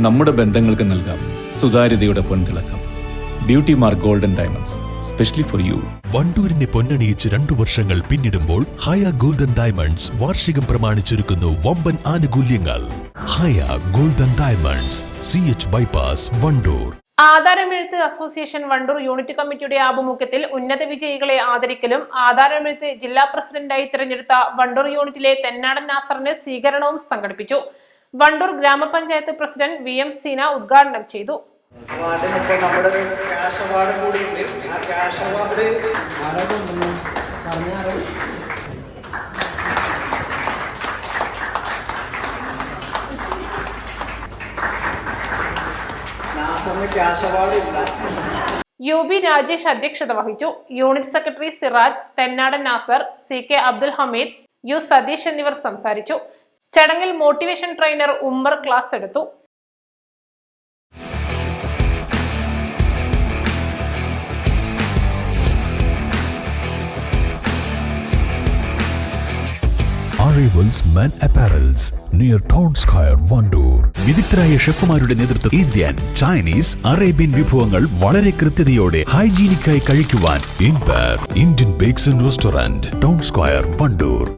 നമ്മുടെ ബന്ധങ്ങൾക്ക് നൽകാം സുതാര്യതയുടെ പൊൻതിളക്കം. Beauty mark golden diamonds, specially for you. വണ്ടൂരിനെ പൊന്നണിയിച്ച് 2 വർഷങ്ങൾ പിന്നിടുമ്പോൾ ഹയ ഗോൾഡൻ ഡയമണ്ട്സ് വാർഷികം പ്രമാണിച്ചൊരുക്കുന്നു വമ്പൻ ആനുകൂല്യങ്ങൾ. Haya golden diamonds, CH bypass, Wandoor. ആധാരമെഴുത്ത് അസോസിയേഷൻ വണ്ടൂർ യൂണിറ്റ് കമ്മിറ്റിയുടെ ആഭിമുഖ്യത്തിൽ ഉന്നത വിജയികളെ ആദരിക്കലും ആധാരമെഴുത്ത് ജില്ലാ പ്രസിഡന്റായി തിരഞ്ഞെടുത്ത വണ്ടൂർ യൂണിറ്റിലെ തെന്നാടൻ നാസറിന് സ്വീകരണവും സംഘടിപ്പിച്ചു. വണ്ടൂർ ഗ്രാമപഞ്ചായത്ത് പ്രസിഡന്റ് VM സീന ഉദ്ഘാടനം ചെയ്തു. UB രാജേഷ് അധ്യക്ഷത വഹിച്ചു. Unit secretary Siraj, Thennadan Nasar, CK Abdul Hameed, U Satheesh എന്നിവർ സംസാരിച്ചു. ചടങ്ങിൽ മോട്ടിവേഷൻ ട്രെയിനർ ഉമ്മർ ക്ലാസ് എടുത്തു. Arrivals Men Apparels near Town Square, Wandoor. വിദഗ്ധരായ ഷെഫുമാരുടെ നേതൃത്വം ഇന്ത്യൻ, ചൈനീസ്, അറേബ്യൻ വിഭവങ്ങൾ വളരെ കൃത്യതയോടെ ഹൈജീനിക്കായി കഴിക്കുവാൻ Indian bakes and restaurant, town square, Wandoor.